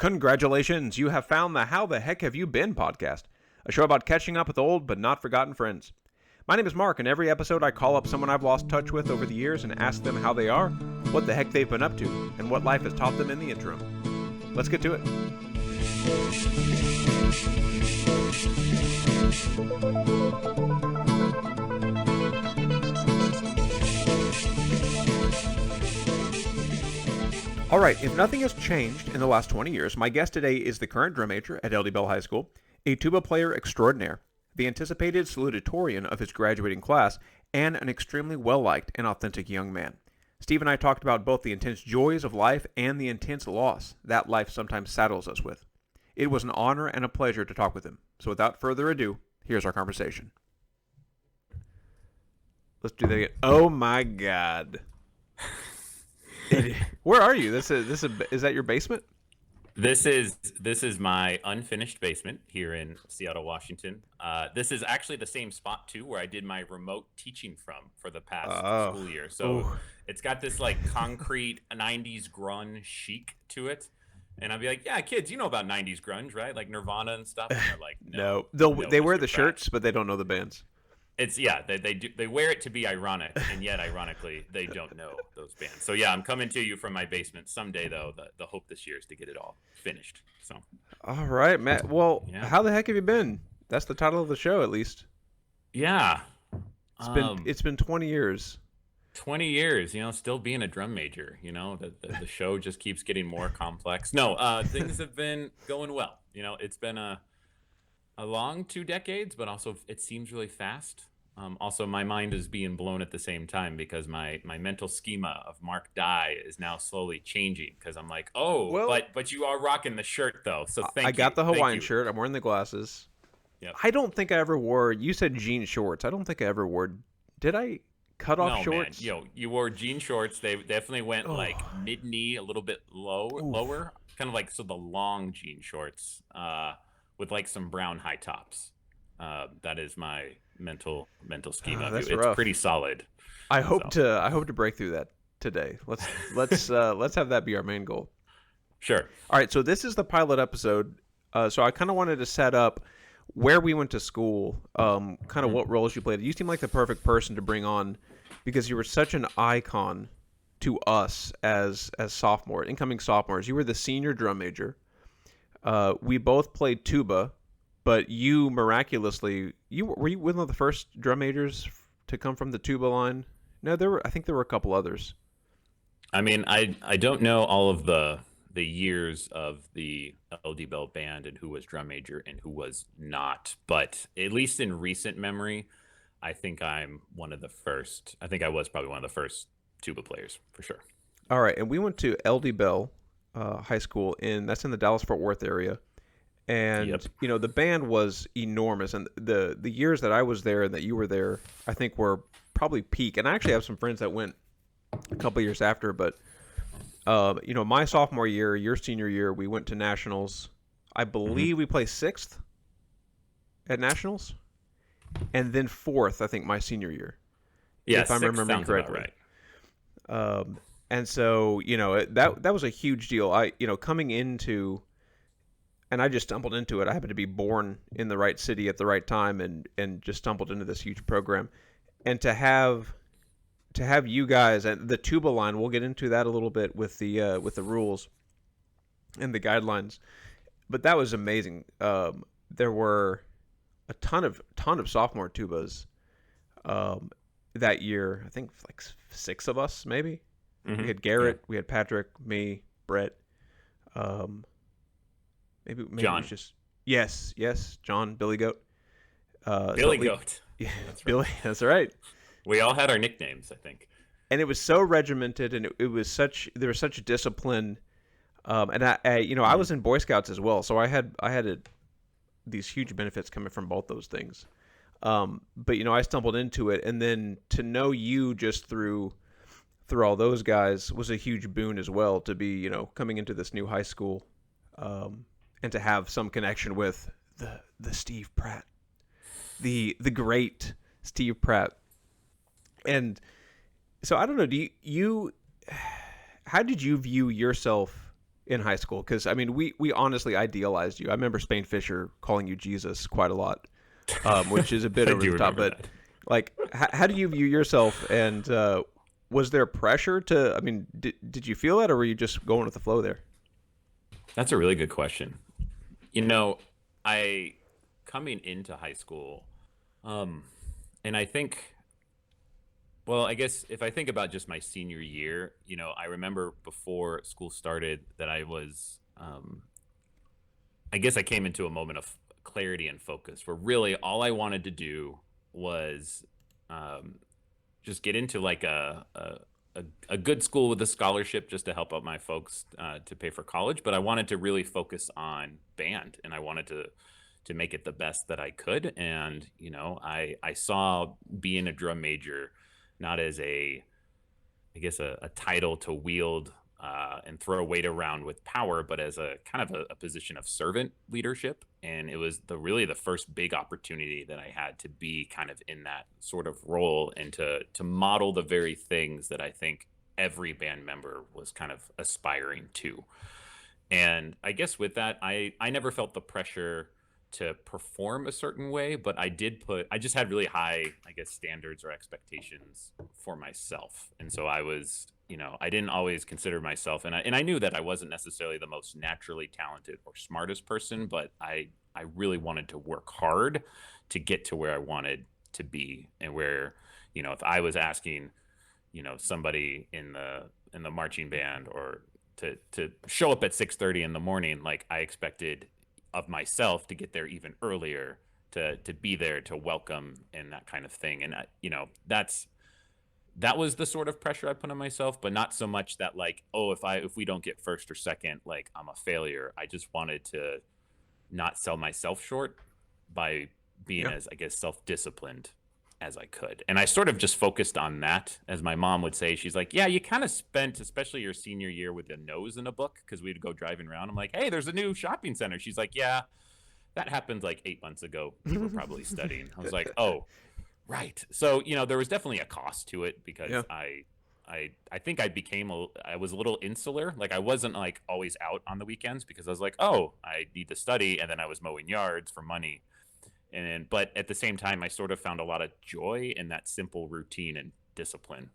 Congratulations, you have found the How the Heck Have You Been podcast, a show about catching up with old but not forgotten friends. My name is Mark, and every episode I call up someone I've lost touch with over the years and ask them how they are, what the heck they've been up to, and what life has taught them in the interim. Let's get to it. All right, if nothing has changed in the last 20 years, my guest today is the current drum major at LD Bell High School, a tuba player extraordinaire, the anticipated salutatorian of his graduating class, and an extremely well-liked and authentic young man. Steve and I talked about both the intense joys of life and the intense loss that life sometimes saddles us with. It was an honor and a pleasure to talk with him. So without further ado, here's our conversation. Let's do that again. Oh my God. Where are you? Is that your basement? This is my unfinished basement here in Seattle, Washington. This is actually the same spot too where I did my remote teaching from for the past school year. So it's got this like concrete 90s grunge chic to it. And I'd be like, yeah, kids, you know about 90s grunge, right? Like Nirvana and stuff. And they're like, no. They wear the Pratt. shirts, but they don't know the bands. It's they wear it to be ironic, and yet ironically they don't know those bands. So yeah, I'm coming to you from my basement someday though. The hope this year is to get it all finished. So all right, Matt. Well, yeah. How the heck have you been? That's the title of the show, at least. Yeah, it's been 20 years. 20 years, still being a drum major. The show just keeps getting more complex. No, things have been going well. It's been a long 2 decades, but also it seems really fast. Also, my mind is being blown at the same time because my mental schema of Mark Dye is now slowly changing because I'm like, but you are rocking the shirt though. So thank you. I got the Hawaiian shirt. I'm wearing the glasses. Yep. I don't think I ever wore. You said jean shorts. I don't think I ever wore. Did I cut off shorts? Man. You wore jean shorts. They definitely went like mid knee, a little bit lower, kind of like the long jean shorts. With like some brown high tops. That is my mental schema. That's it's rough. Pretty solid. I hope to break through that today. Let's have that be our main goal. Sure. All right. So this is the pilot episode. So I kind of wanted to set up where we went to school, kind of what roles you played. You seem like the perfect person to bring on because you were such an icon to us as incoming sophomores. You were the senior drum major. We both played tuba, but you miraculously, were you one of the first drum majors to come from the tuba line? No, I think there were a couple others. I mean, I don't know all of the years of the LD Bell band and who was drum major and who was not, but at least in recent memory, I think I'm one of the first. I think I was probably one of the first tuba players for sure. All right, and we went to LD Bell High School that's in the Dallas-Fort Worth area, and Yep. The band was enormous, and the years that I was there and that you were there, I think were probably peak. And I actually have some friends that went a couple years after, but my sophomore year, your senior year, we went to nationals. I believe we placed 6th at nationals, and then 4th, I think, my senior year. Yeah, if I'm remembering correctly. Right. And so, that was a huge deal. Coming into, and I just stumbled into it. I happened to be born in the right city at the right time and just stumbled into this huge program. And to have you guys and the tuba line, we'll get into that a little bit with the rules and the guidelines. But that was amazing. There were a ton of sophomore tubas that year. I think like 6 of us, maybe. Mm-hmm. We had Garrett, we had Patrick, me, Brett. Maybe John. It was just yes, John, Billy Goat. Billy Goat. Yeah, that's right. Billy. That's right. We all had our nicknames, I think. And it was so regimented, and there was such discipline. And I was in Boy Scouts as well, so I had these huge benefits coming from both those things. But I stumbled into it, and then to know you just through all those guys was a huge boon as well, to be, coming into this new high school, and to have some connection with the Steve Pratt, the great Steve Pratt. And so I don't know, how did you view yourself in high school? Because I mean, we honestly idealized you. I remember Spain Fisher calling you Jesus quite a lot, which is a bit I over do the top. remember But that. like, how do you view yourself? And was there pressure to? I mean, did you feel that, or were you just going with the flow there? That's a really good question. You know, I coming into high school, um, and I think, well, I guess if I think about just my senior year, I remember before school started that I guess I came into a moment of clarity and focus where really all I wanted to do was um, just get into like a good school with a scholarship just to help out my folks to pay for college. But I wanted to really focus on band, and I wanted to make it the best that I could. And I saw being a drum major not as I guess a title to wield and throw weight around with power, but as a kind of a position of servant leadership. And it was really the first big opportunity that I had to be kind of in that sort of role and to model the very things that I think every band member was kind of aspiring to. And I guess with that, I never felt the pressure to perform a certain way, but I just had really high, I guess, standards or expectations for myself. And so I didn't always consider myself, and I knew that I wasn't necessarily the most naturally talented or smartest person, but I really wanted to work hard to get to where I wanted to be, and where, if I was asking, somebody in the marching band or to show up at 6:30 in the morning, like I expected of myself to get there even earlier, to be there to welcome and that kind of thing. And that was the sort of pressure I put on myself, but not so much that like, oh, if we don't get first or second, like I'm a failure. I just wanted to not sell myself short by being Yeah. as, I guess, self-disciplined as I could. And I sort of just focused on that. As my mom would say, she's like, yeah, you kind of spent, especially your senior year, with a nose in a book, because we'd go driving around. I'm like, hey, there's a new shopping center. She's like, yeah, that happened like 8 months ago. You were probably studying. I was like, oh, right. So, there was definitely a cost to it, Yeah. because I think I was a little insular. Like I wasn't like always out on the weekends, because I was like, oh, I need to study. And then I was mowing yards for money. But at the same time, I sort of found a lot of joy in that simple routine and discipline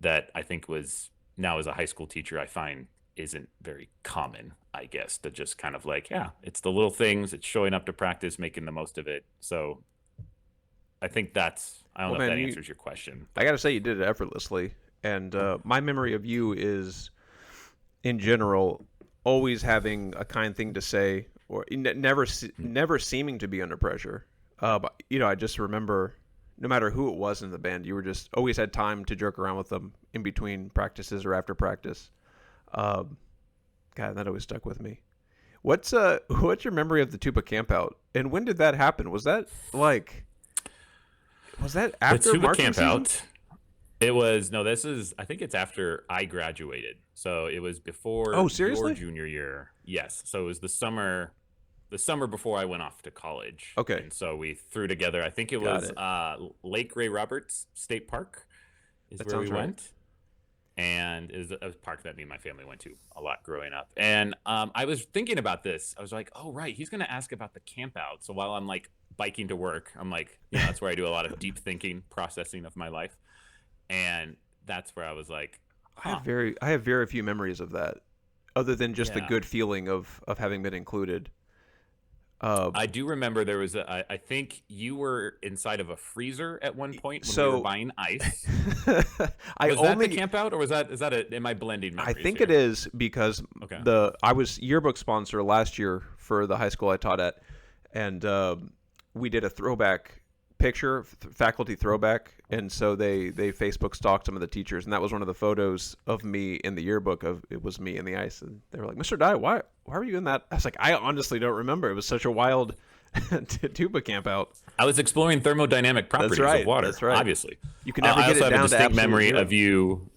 that I think was, now as a high school teacher, I find isn't very common, I guess, to just kind of like, yeah, it's the little things, it's showing up to practice, making the most of it. So I think I don't Well, know if man, that answers your question, I but gotta say you did it effortlessly. And my memory of you is, in general, always having a kind thing to say, or never seeming to be under pressure. But I just remember, no matter who it was in the band, you were just always had time to joke around with them in between practices or after practice. Um, God, that always stuck with me. What's your memory of the tuba campout, and when did that happen? Was that the after tuba marching camp season? out, it was, no, I think it's after I graduated. So it was before Oh, your seriously? junior year. Yes. So it was the summer before I went off to college. Okay, And so we threw together, I think it got was it. Lake Ray Roberts State Park is That where we sounds right. went. And it was a park that me and my family went to a lot growing up. And I was thinking about this. I was like, oh, right, he's going to ask about the camp out. So while I'm like biking to work, I'm like, that's where I do a lot of deep thinking, processing of my life. And that's where I was like, huh, I have very few memories of that, other than just the yeah. good feeling of having been included. Uh, I do remember there was I think you were inside of a freezer at one point when we were so buying ice. I Was that the only camp out, or am I blending I memories think it here? is because Okay. I was yearbook sponsor last year for the high school I taught at, and we did a throwback picture, faculty throwback, and so they Facebook stalked some of the teachers, and that was one of the photos of me in the yearbook. Of it was me in the ice, and they were like, "Mr. Dye, why were you in that?" I was like, "I honestly don't remember. It was such a wild tuba camp out." I was exploring thermodynamic That's properties of right. water, That's right. obviously. You can never I get also it have a down to distinct absolute memory zero. of you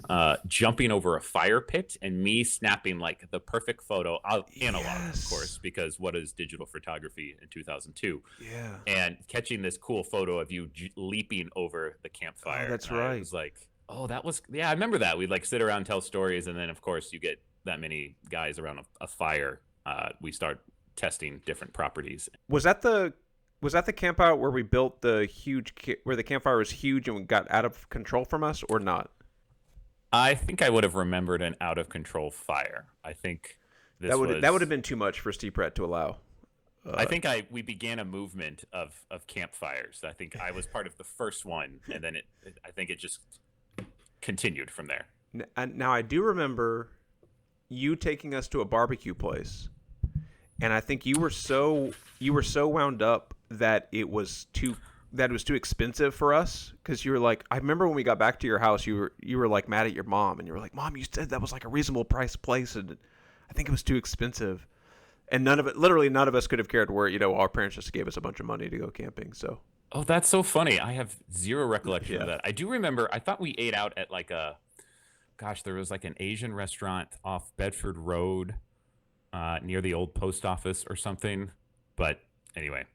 jumping over a fire pit and me snapping like the perfect photo, analog, of course, Yes. because what is digital photography in 2002? Yeah. And catching this cool photo of you leaping over the Oh, campfire. that's And I right. was like, oh, that was, yeah, I remember that. We'd like sit around, tell stories, and then, of course, you get that many guys around a fire, we start testing different properties. Was that the campout where we built the where the campfire was huge and got out of control from us, or not? I think I would have remembered an out of control fire. I think That this would have was. been too much for Steve Pratt to allow. I Uh, think we began a movement of campfires. I think I was part of the first one, and then I think it just continued from there. Now I do remember you taking us to a barbecue place, and I think you were so wound up that it was too expensive for us because you were like, I remember when we got back to your house, you were like mad at your mom, and you were like, Mom, you said that was like a reasonable price place, and I think it was too expensive. And literally none of us could have cared where, our parents just gave us a bunch of money to go camping. So Oh, that's so funny. I have zero recollection of yeah. that. I do remember. I thought we ate out at like a gosh, there was like an Asian restaurant off Bedford Road, near the old post office or something. But anyway,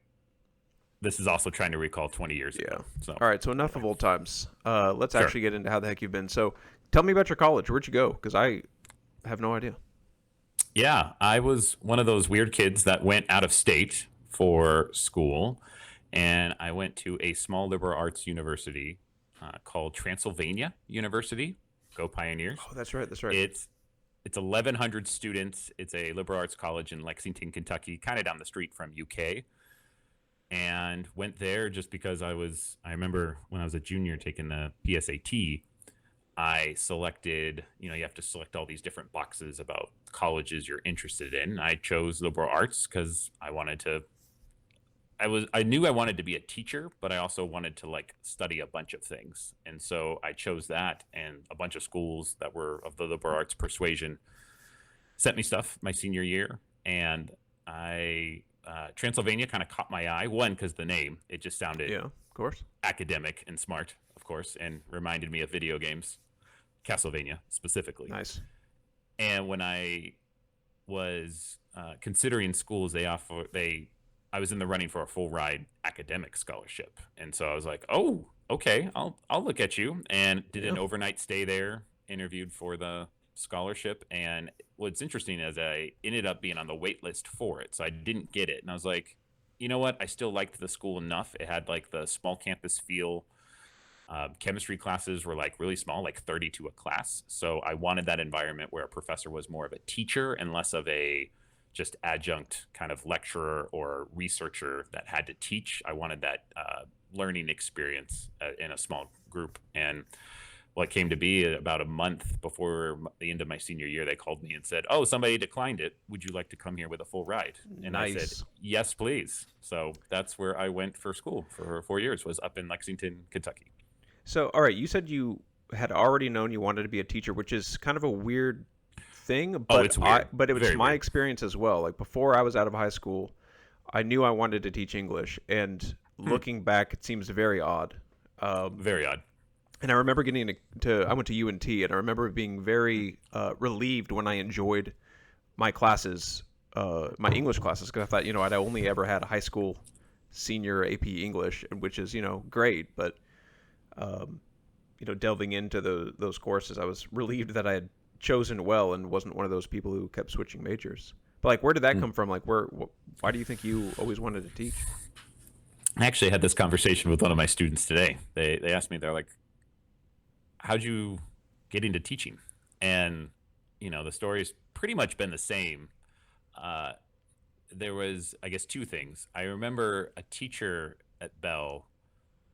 this is also trying to recall 20 years Yeah. ago. So All right. So enough anyway, of old times. Let's sure. actually get into how the heck you've been. So tell me about your college. Where'd you go? Because I have no idea. Yeah, I was one of those weird kids that went out of state for school, and I went to a small liberal arts university called Transylvania University. Go Pioneers! Oh, that's right. That's right. It's it's 1,100 students. It's a liberal arts college in Lexington, Kentucky, kind of down the street from UK. And went there just because I remember when I was a junior taking the PSAT, I selected, you have to select all these different boxes about colleges you're interested in. I chose liberal arts because I knew I wanted to be a teacher, but I also wanted to like study a bunch of things. And so I chose that, and a bunch of schools that were of the liberal arts persuasion sent me stuff my senior year. And I Transylvania kind of caught my eye. One, because the name, it just sounded Yeah. Of course. academic and smart, of course, and reminded me of video games, Castlevania specifically. Nice. And when I was considering schools, I was in the running for a full ride academic scholarship, and so I was like, oh, okay, I'll look at you, and did Yeah. an overnight stay there, interviewed for the scholarship, and what's interesting is I ended up being on the wait list for it, so I didn't get it, and I was like, you know what, I still liked the school enough. It had like the small campus feel. Chemistry classes were like really small, like 30 to a class. So I wanted that environment where a professor was more of a teacher and less of a just adjunct kind of lecturer or researcher that had to teach. I wanted that learning experience in a small group. And what came to be about a month before the end of my senior year, they called me and said, "Oh, somebody declined it. Would you like to come here with a full ride?" And I said, Nice. "Yes, please." So that's where I went for school for 4 years. Was up in Lexington, Kentucky. So, all right, you said you had already known you wanted to be a teacher, which is kind of a weird thing, Oh, it's weird. but it was Very my weird. experience as well. Like before I was out of high school, I knew I wanted to teach English, and Hmm. looking back, it seems very odd. Very odd. And I remember I went to UNT, and I remember being very relieved when I enjoyed my classes, my English classes, because I thought, I'd only ever had a high school senior AP English, which is, great, but um, delving into those courses, I was relieved that I had chosen well and wasn't one of those people who kept switching majors. But like, where did that Hmm. come from? Like, why do you think you always wanted to teach? I actually had this conversation with one of my students today. They asked me, they're like, "How'd you get into teaching?" And the story's pretty much been the same. Uh, there was, I guess, two things. I remember a teacher at Bell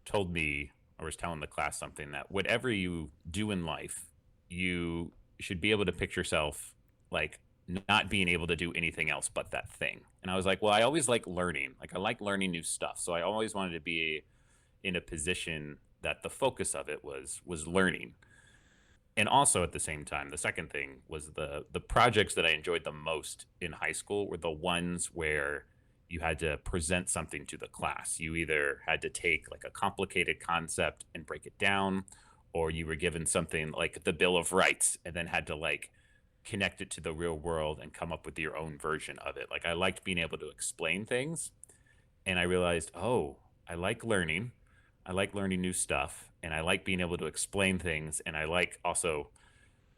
told me, or was telling the class something, that whatever you do in life, you should be able to picture yourself like not being able to do anything else but that thing. And I was like, well, I always like learning. Like I like learning new stuff. So I always wanted to be in a position that the focus of it was learning. And also at the same time, the second thing was the projects that I enjoyed the most in high school were the ones where you had to present something to the class. You either had to take like a complicated concept and break it down, or you were given something like the Bill of Rights and then had to like connect it to the real world and come up with your own version of it. Like I liked being able to explain things, and I realized, oh, I like learning. I like learning new stuff, and I like being able to explain things, and I like also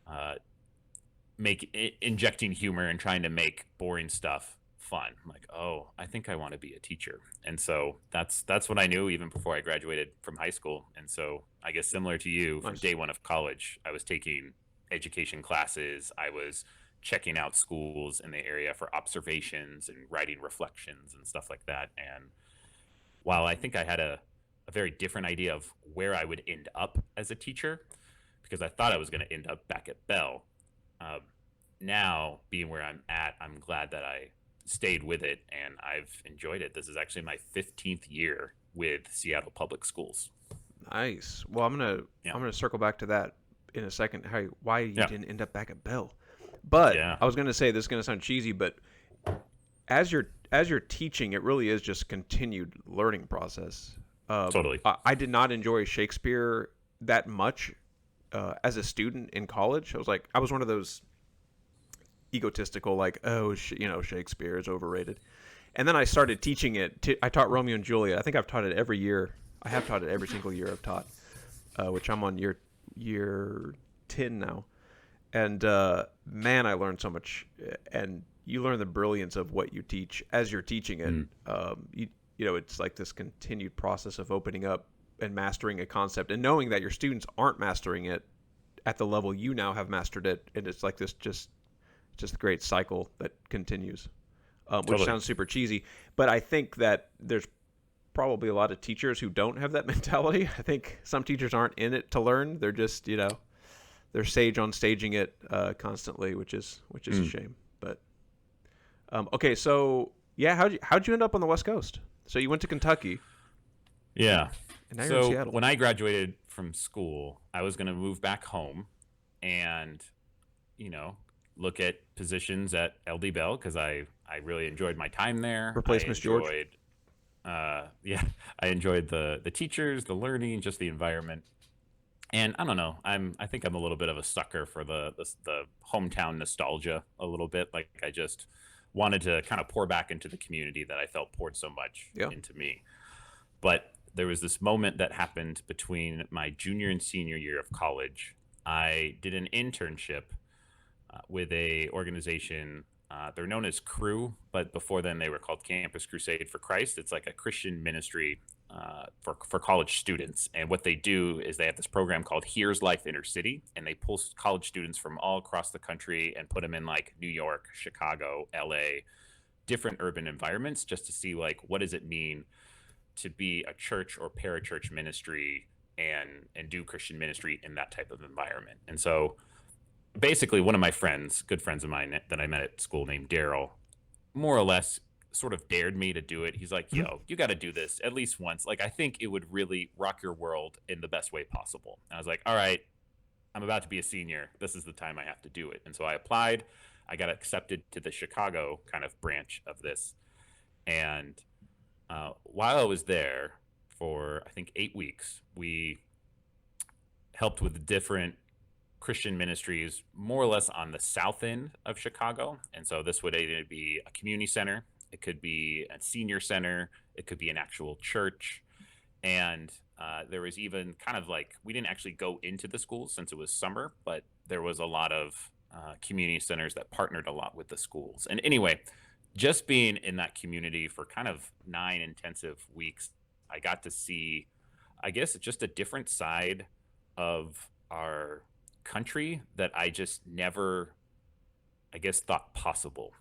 uh, injecting humor and trying to make boring stuff fun. I'm like, oh, I think I want to be a teacher. And so that's what I knew even before I graduated from high school. And so I guess similar to you, from Nice. day one of college, I was taking education classes. I was checking out schools in the area for observations and writing reflections and stuff like that. And while I think I had a very different idea of where I would end up as a teacher, because I thought I was going to end up back at Bell. Um, Now, being where I'm at, I'm glad that I stayed with it and I've enjoyed it. This is actually my 15th year with Seattle Public Schools. Nice. Well, Yeah. I'm gonna circle back to that in a second. How why you Yeah. didn't end up back at Bell? But Yeah. I was gonna say this is gonna sound cheesy, but as you're teaching, it really is just a continued learning process. Totally. I did not enjoy Shakespeare that much as a student in college. I was one of those egotistical, like, oh, Shakespeare is overrated. And then I started teaching it. I taught Romeo and Juliet. I think I've taught it every year. I have taught it every single year I've taught, which I'm on year 10 now. And man, I learned so much. And you learn the brilliance of what you teach as you're teaching it. Mm. It's like this continued process of opening up and mastering a concept, and knowing that your students aren't mastering it at the level you now have mastered it, and it's like this just a great cycle that continues, which Totally. sounds super cheesy. But I think that there's probably a lot of teachers who don't have that mentality. I think some teachers aren't in it to learn. They're just, they're sage on staging it constantly, which is a Mm. shame. But okay, so yeah, how'd you end up on the West Coast? So you went to Kentucky, Yeah. and now you're in So Seattle. when I graduated from school, I was going to move back home and, you know, look at positions at LD Bell because I really enjoyed my time there. I Replace Miss George. enjoyed, yeah, I enjoyed the teachers, the learning, just the environment. And I don't know, I think I'm a little bit of a sucker for the hometown nostalgia a little bit. Like I just wanted to kind of pour back into the community that I felt poured so much Yeah. into me. But there was this moment that happened between my junior and senior year of college. I did an internship with a organization. They're known as Crew, but before then they were called Campus Crusade for Christ. It's like a Christian ministry for college students. And what they do is they have this program called Here's Life Inner City, and they pull college students from all across the country and put them in like New York, Chicago, LA, different urban environments, just to see like what does it mean to be a church or parachurch ministry and do Christian ministry in that type of environment. And so basically one of my friends, good friends of mine that I met at school named Daryl, more or less sort of dared me to do it. He's like, Mhm. yo, you got to do this at least once. Like, I think it would really rock your world in the best way possible. And I was like, all right, I'm about to be a senior. This is the time I have to do it. And so I applied. I got accepted to the Chicago kind of branch of this. And while I was there for, I think, 8 weeks, we helped with different Christian ministries more or less on the south end of Chicago. And so this would either be a community center, it could be a senior center, it could be an actual church. And there was even kind of like, we didn't actually go into the schools since it was summer, but there was a lot of community centers that partnered a lot with the schools. And anyway, just being in that community for kind of 9 intensive weeks, I got to see, I guess, just a different side of our country that I just never, I guess, thought possible.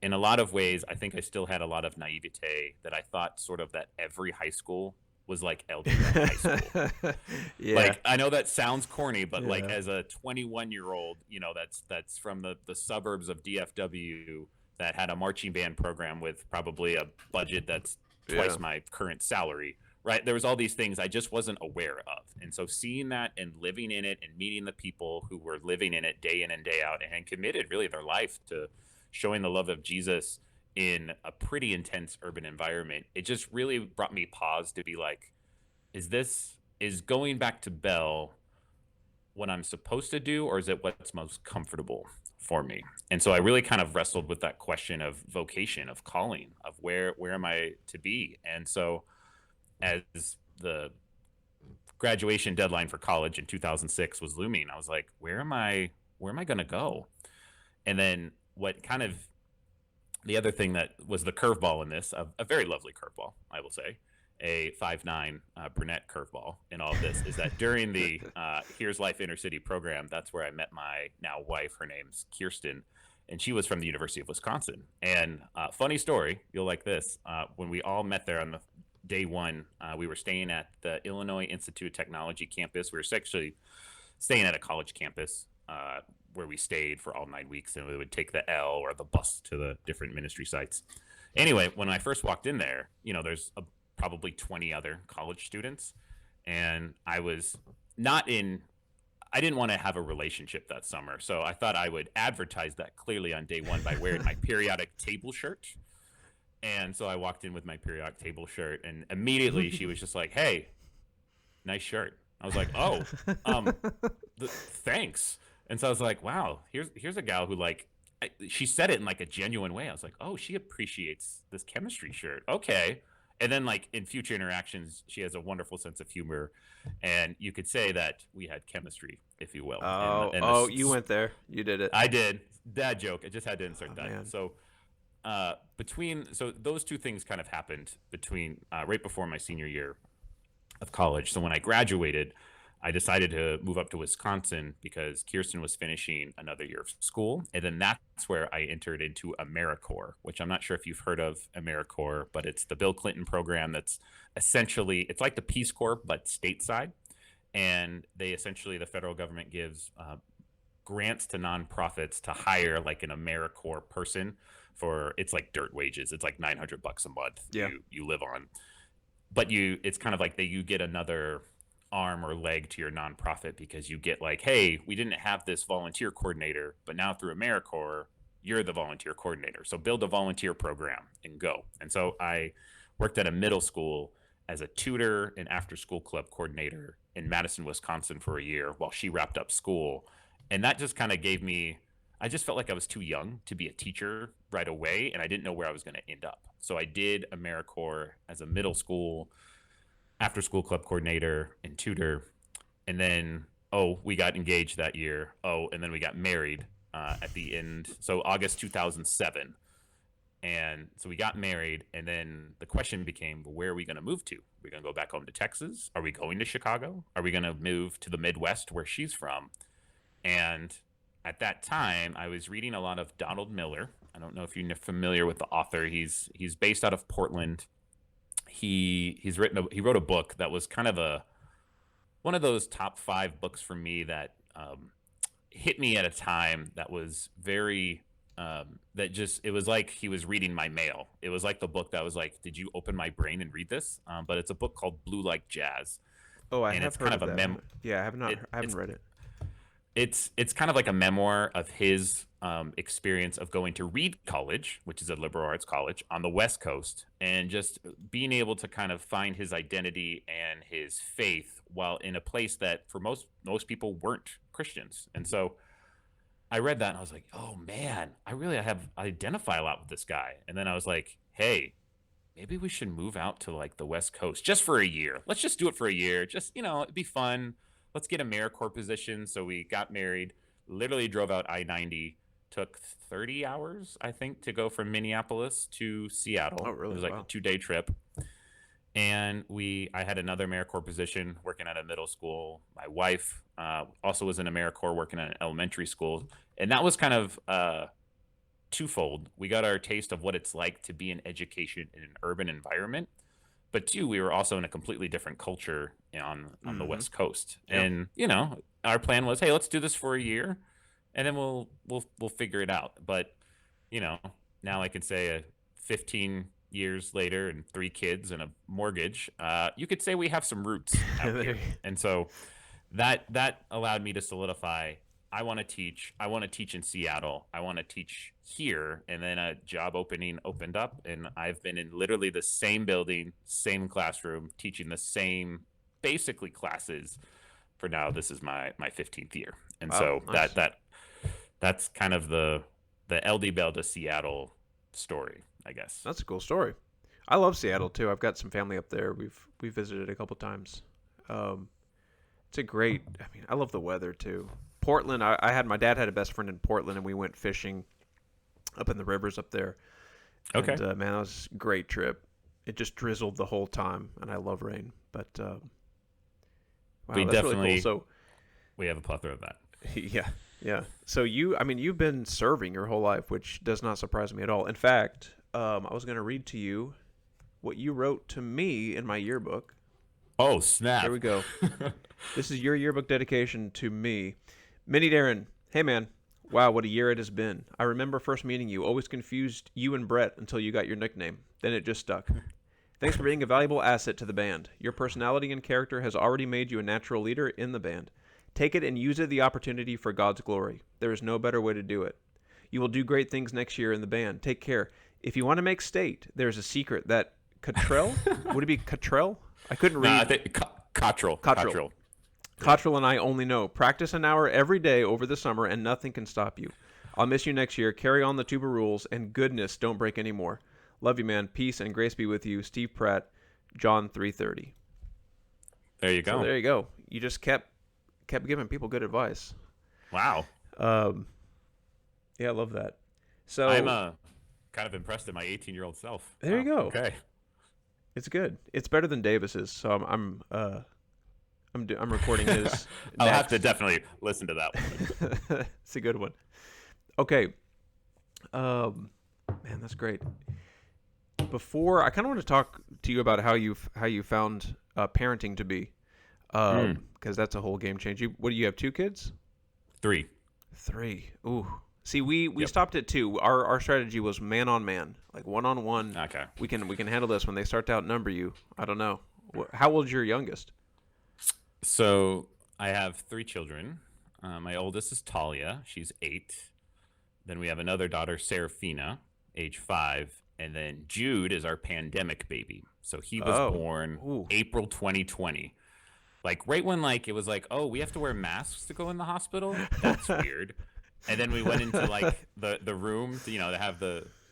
In a lot of ways, I think I still had a lot of naivete that I thought sort of that every high school was like LDL high school. Yeah. Like, I know that sounds corny, but like Yeah. as a 21-year-old, that's from the suburbs of DFW that had a marching band program with probably a budget that's Yeah. twice my current salary, right? There was all these things I just wasn't aware of. And so seeing that and living in it and meeting the people who were living in it day in and day out and committed really their life to showing the love of Jesus in a pretty intense urban environment, it just really brought me pause to be like, is going back to Bell what I'm supposed to do, or is it what's most comfortable for me? And so I really kind of wrestled with that question of vocation, of calling, of where am I to be? And so as the graduation deadline for college in 2006 was looming, I was like, where am I going to go? And then what kind of the other thing that was the curveball in this, a very lovely curveball, I will say, a 5'9" brunette curveball in all of this, is that during the Here's Life Inner City program, that's where I met my now wife. Her name's Kirsten, and she was from the University of Wisconsin. And funny story, you'll like this. When we all met there on the day one, we were staying at the Illinois Institute of Technology campus. We were actually staying at a college campus where we stayed for all 9 weeks, and we would take the L or the bus to the different ministry sites. Anyway, when I first walked in there, there's probably 20 other college students, and I was not in. I didn't want to have a relationship that summer, so I thought I would advertise that clearly on day one by wearing my periodic table shirt. And so I walked in with my periodic table shirt, and immediately she was just like, "Hey, nice shirt." I was like, "Oh, um, thanks." And so I was like, "Wow, here's a gal who she said it in like a genuine way." I was like, "Oh, she appreciates this chemistry shirt. Okay." And then like in future interactions, she has a wonderful sense of humor, and you could say that we had chemistry, if you will. Oh, you went there. You did it. I did. Dad joke. I just had to insert that. Man. So those two things kind of happened between right before my senior year of college. So when I graduated, I decided to move up to Wisconsin because Kirsten was finishing another year of school. And then that's where I entered into AmeriCorps, which I'm not sure if you've heard of AmeriCorps, but it's the Bill Clinton program that's essentially, it's like the Peace Corps, but stateside. And the federal government gives grants to nonprofits to hire like an AmeriCorps person for, it's like dirt wages. It's like $900 a month Yeah. you live on. But it's kind of like you get another arm or leg to your nonprofit because you get like, hey, we didn't have this volunteer coordinator, but now through AmeriCorps, you're the volunteer coordinator. So build a volunteer program and go. And so I worked at a middle school as a tutor and after school club coordinator in Madison, Wisconsin for a year while she wrapped up school. And that just kind of I just felt like I was too young to be a teacher right away, and I didn't know where I was going to end up. So I did AmeriCorps as a middle school after school club coordinator and tutor. And then, we got engaged that year. And then we got married at the end. So August 2007. And so we got married. And then the question became, well, where are we going to move to? Are we going to go back home to Texas? Are we going to Chicago? Are we going to move to the Midwest where she's from? And at that time, I was reading a lot of Donald Miller. I don't know if you're familiar with the author. He's based out of Portland. He wrote a book that was kind of one of those top 5 books for me that hit me at a time that was very it was like he was reading my mail. It was like the book that was like, did you open my brain and read this? But it's a book called Blue Like Jazz. Oh, I and have it's heard kind of of that. Yeah, I have not. I haven't read it. It's kind of like a memoir of his experience of going to Reed College, which is a liberal arts college on the West Coast, and just being able to kind of find his identity and his faith while in a place that for most people weren't Christians. And so I read that and I was like, oh man, I identify a lot with this guy. And then I was like, hey, maybe we should move out to like the West Coast just for a year. Let's just do it for a year. Just, it'd be fun. Let's get a AmeriCorps position. So we got married, literally drove out I-90, took 30 hours, I think, to go from Minneapolis to Seattle. Oh, really? It was like Wow. a 2-day trip. And I had another AmeriCorps position working at a middle school. My wife also was in AmeriCorps working at an elementary school. And that was kind of twofold. We got our taste of what it's like to be in education in an urban environment. But 2, we were also in a completely different culture on the West Coast. Yep. And, our plan was, hey, let's do this for a year and then we'll figure it out. But, now I can say 15 years later and 3 kids and a mortgage, you could say we have some roots out here. And so that allowed me to solidify, I want to teach in Seattle. I want to teach here. And then a job opening opened up and I've been in literally the same building, same classroom, teaching the same basically classes for now. This is my 15th year. And Wow, so nice. that's kind of the LD Bell to Seattle story, I guess. That's a cool story. I love Seattle too. I've got some family up there. We've visited a couple times. It's a great. I mean, I love the weather too. Portland. My dad had a best friend in Portland, and we went fishing up in the rivers up there. Okay. And man, that was a great trip. It just drizzled the whole time, and I love rain. But wow, We that's really cool. definitely So we have a plethora of that. yeah, yeah. So you've been serving your whole life, which does not surprise me at all. In fact, I was going to read to you what you wrote to me in my yearbook. Oh, Here snap. we go. This is your yearbook dedication to me. Minnie Darren, hey man. Wow, what a year it has been. I remember first meeting you, always confused you and Brett until you got your nickname. Then it just stuck. Thanks for being a valuable asset to the band. Your personality and character has already made you a natural leader in the band. Take it and use it the opportunity for God's glory. There is no better way to do it. You will do great things next year in the band. Take care. If you want to make state, there's a secret that Cottrell? Would it be Cottrell? I couldn't read. No, I think Cottrell. Cottrell and I only know. Practice an hour every day over the summer, and nothing can stop you. I'll miss you next year. Carry on the tuba rules, and goodness, don't break any more. Love you, man. Peace and grace be with you. Steve Pratt, John 3:30. There you go. So there you go. You just kept giving people good advice. Wow. Yeah, I love that. So I'm kind of impressed at my 18-year-old self. There you go. Okay. It's good. It's better than Davis's. So I'm recording his. I'll have to definitely listen to that one. It's a good one. Okay. Man, that's great. Before I kind of want to talk to you about how you found parenting to be, because that's a whole game change. What do you have? 2 kids? 3. 3. Ooh. See, we stopped at 2. Our strategy was man on man, like one on one. Okay. We can handle this. When they start to outnumber you, I don't know. How old's your youngest? So I have 3 children. My oldest is Talia. She's 8. Then we have another daughter, Serafina, age 5. And then Jude is our pandemic baby. So he was born April 2020. Like right when it was like, oh, we have to wear masks to go in the hospital. That's weird. And then we went into the room to, to have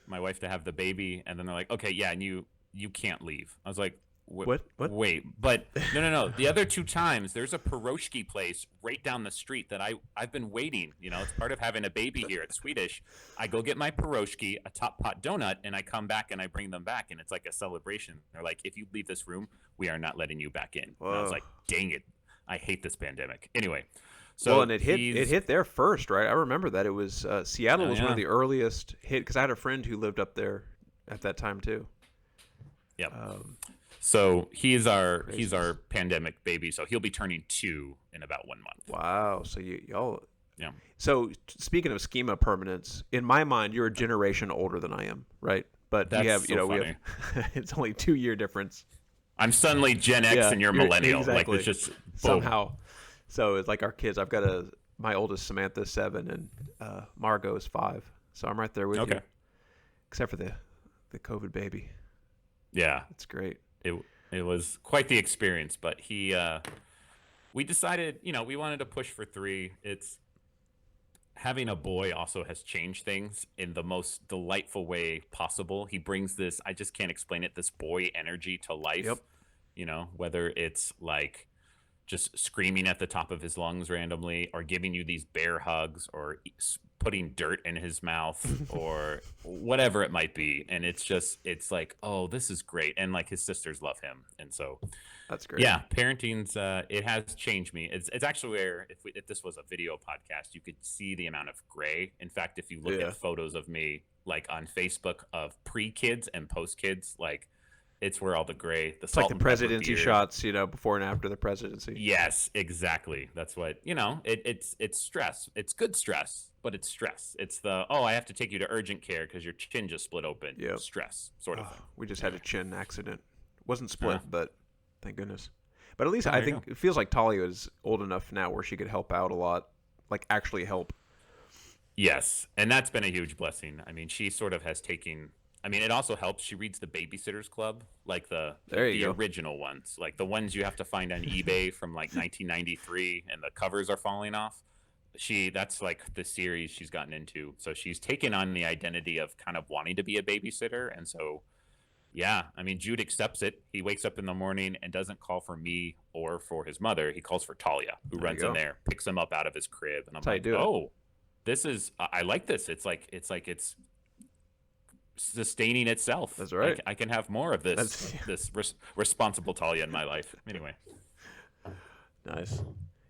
my wife to have the baby. And then they're like, okay, yeah, and you can't leave. I was like, What? Wait, but no. The other 2 times, there's a pierogi place right down the street that I've been waiting. It's part of having a baby here. It's Swedish. I go get my pierogi, a top pot donut, and I come back and I bring them back, and it's like a celebration. They're like, if you leave this room, we are not letting you back in. And I was like, dang it, I hate this pandemic. Anyway, so and it hit there first, right? I remember that it was Seattle was one of the earliest hit because I had a friend who lived up there at that time too. Yep. So he's our pandemic baby. So he'll be turning 2 in about 1 month. Wow. So y'all. Yeah. So speaking of schema permanence, in my mind, you're a generation older than I am, right? But That's we have, so we funny. have, it's only 2-year difference. I'm suddenly Gen X and you're millennial. Exactly. Like it's just boom. Somehow. So it's like our kids. I've got my oldest Samantha's 7 and Margot is 5. So I'm right there with you. Except for the COVID baby. Yeah. It's great. It was quite the experience, but we decided, we wanted to push for 3. It's having a boy also has changed things in the most delightful way possible. He brings this, I just can't explain it, this boy energy to life. Yep. Whether it's like just screaming at the top of his lungs randomly or giving you these bear hugs or putting dirt in his mouth or whatever it might be. And it's like, oh, this is great. And like his sisters love him. And so that's great. Yeah. Parenting's, it has changed me. It's actually where if this was a video podcast, you could see the amount of gray. In fact, if you look at photos of me, like on Facebook of pre-kids and post-kids, like it's where all the gray, it's like the presidency shots, before and after the presidency. Yes, exactly. That's what, it's stress. It's good stress, but it's stress. It's I have to take you to urgent care because your chin just split open. Yep. Stress, sort of thing. We just had a chin accident. Wasn't split, but thank goodness. But at least I think it feels like Talia is old enough now where she could help out a lot, like actually help. Yes, and that's been a huge blessing. I mean, she sort of has taken... it also helps. She reads the Babysitters Club, like the original ones, like the ones you have to find on eBay from like 1993, and the covers are falling off. That's like the series she's gotten into. So she's taken on the identity of kind of wanting to be a babysitter, and so Yeah, I mean, Jude accepts it. He wakes up in the morning and doesn't call for me or for his mother. He calls for Talia, who There you runs in go. there, picks him up out of his crib, and I'm That's how you like, do it. "Oh, this is I like this. It's sustaining itself. That's right. I can have more of this That's responsible Talia in my life." Anyway, nice.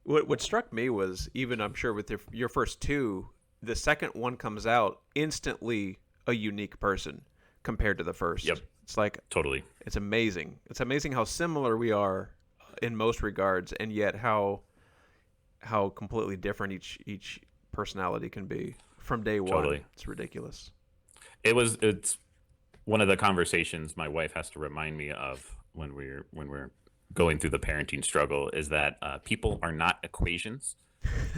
What struck me was, even I'm sure with your first two, the second one comes out instantly a unique person compared to the yep, first. It's like totally. it's amazing. It's amazing how similar we are in most regards, and yet how completely different each personality can be from day one. Totally. It's ridiculous. It's one of the conversations my wife has to remind me of when we're going through the parenting struggle is that people are not equations.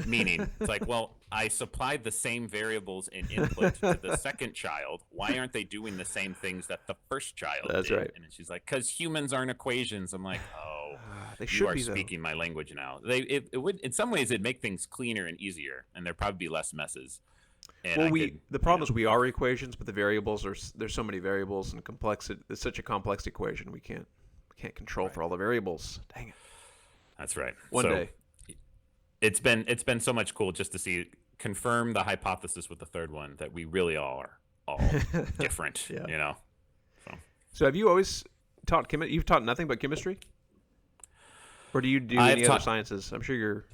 Meaning, it's like, well, I supplied the same variables and input to the second child. Why aren't they doing the same things that the first child That's did? right. And she's like, because humans aren't equations. I'm like, oh, They you should are be though. speaking my language now. It would, in some ways, it'd make things cleaner and easier, and there'd probably be less messes. And Well, I could, the problem is we are equations, but the variables are there's so many variables and complexity. It's such a complex equation we can't control right. for all the variables. Dang it. That's right. One So day. it's been so much cool just to see confirm the hypothesis with the third one that we really are all different. Yeah. So So have you always taught You've taught nothing but chemistry, or do you do I've any other taught sciences? I'm sure you're.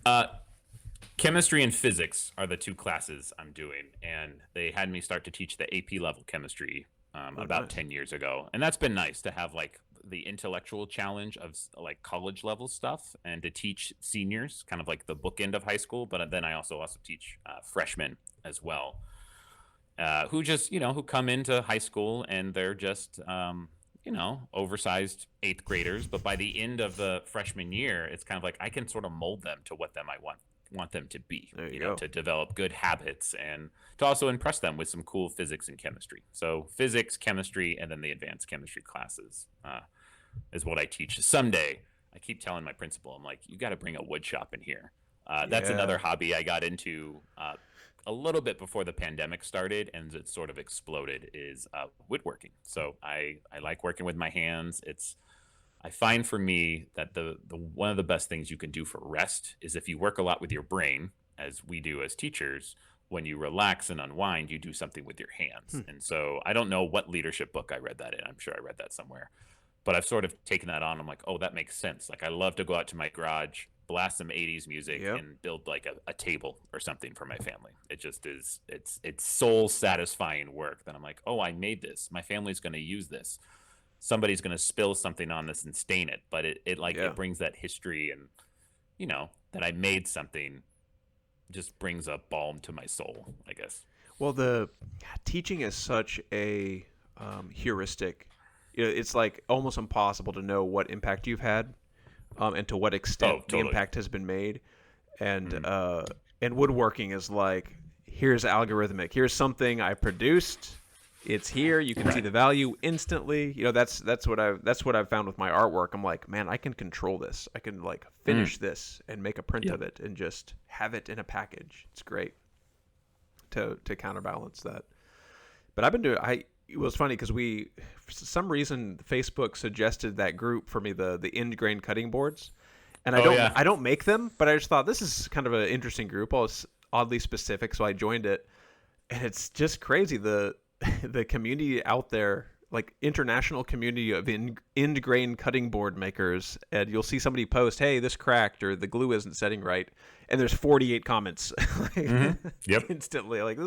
chemistry and physics are the two classes I'm doing, and they had me start to teach the AP level chemistry about Nice. 10 years ago, and that's been nice to have like the intellectual challenge of like college level stuff and to teach seniors, kind of like the bookend of high school. But then I also teach freshmen as well, who just who come into high school and they're just oversized eighth graders. But by the end of the freshman year, it's kind of like I can sort of mold them to what them I want them to be, There you go. to develop good habits and to also impress them with some cool physics and chemistry. So physics, chemistry, and then the advanced chemistry classes is what I teach. Someday, I keep telling my principal, I'm like, you got to bring a wood shop in here. That's Yeah. another hobby I got into a little bit before the pandemic started, and it sort of exploded, is woodworking. So I like working with my hands. I find for me that the one of the best things you can do for rest is if you work a lot with your brain, as we do as teachers. When you relax and unwind, you do something with your hands. And so I don't know what leadership book I read that in. I'm sure I read that somewhere, but I've sort of taken that on. I'm like, oh, that makes sense. Like I love to go out to my garage, blast some 80s music, Yep. and build like a table or something for my family. It just is. It's soul satisfying work. That I'm like, oh, I made this. My family's going to use this. Somebody's going to spill something on this and stain it, but Yeah. it brings that history, and that I made something just brings a balm to my soul, I guess. Well, the teaching is such a heuristic. It's like almost impossible to know what impact you've had, and to what extent Oh, the totally. impact has been made. And Mhm. and woodworking is like, here's algorithmic. Here's something I produced. It's here. You can see Right. the value instantly. That's what I've found with my artwork. I'm like, man, I can control this. I can like finish this and make a print Yep. of it and just have it in a package. It's great to counterbalance that. But I've been doing. It was funny because for some reason, Facebook suggested that group for me, the end grain cutting boards, and I Oh don't yeah. I don't make them, but I just thought this is kind of an interesting group. I was oddly specific, so I joined it, and it's just crazy the the community out there, like international community of end grain cutting board makers, and you'll see somebody post, "Hey, this cracked," or "The glue isn't setting right," and there's 48 comments like, Yep. instantly. Like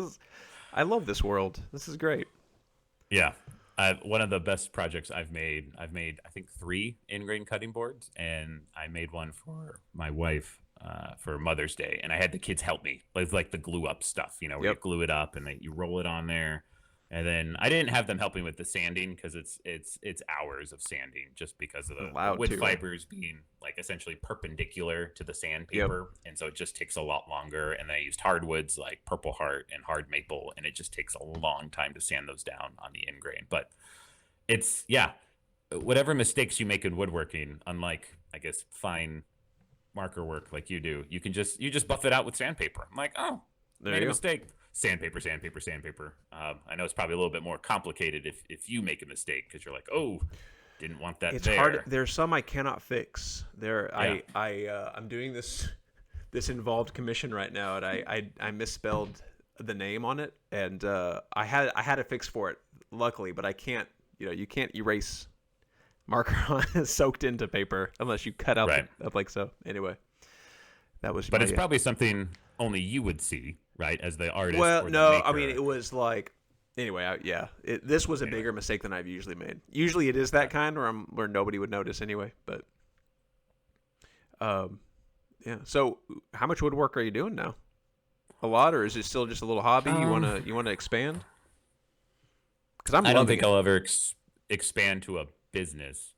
I love this world. This is great. Yeah. One of the best projects I've made, I think, 3 ingrain cutting boards, and I made one for my wife for Mother's Day, and I had the kids help me with like the glue up stuff, where you Yep. glue it up and then you roll it on there. And then I didn't have them helping with the sanding because it's hours of sanding just because of the Loud wood too, right? fibers being like essentially perpendicular to the Yep. sandpaper, and so it just takes a lot longer. And then I used hardwoods like purple heart and hard maple, and it just takes a long time to sand those down on the end grain. But it's yeah, whatever mistakes you make in woodworking, unlike I guess fine marker work like you do, you just buff it out with sandpaper. I'm like, oh, There made a you go. mistake. sandpaper, sandpaper, sandpaper. I know it's probably a little bit more complicated if you make a mistake because you're like, oh, didn't want that It's hard. there. There's some I cannot fix. Yeah, I'm doing this involved commission right now, and I misspelled the name on it, and I had a fix for it, luckily, but I can't. You can't erase marker on soaked into paper unless you cut out right. like so. Anyway, that was But my. it's probably something only you would see, right, as the artist Well, or the no, I mean maker. it was like. Anyway, this was a Anyway, bigger mistake than I've usually made. Usually, it is that kind where nobody would notice anyway. But um, yeah. So, how much woodwork are you doing now? A lot, or is it still just a little hobby? You wanna expand? Because I'm I don't loving think it. I'll ever expand to a business.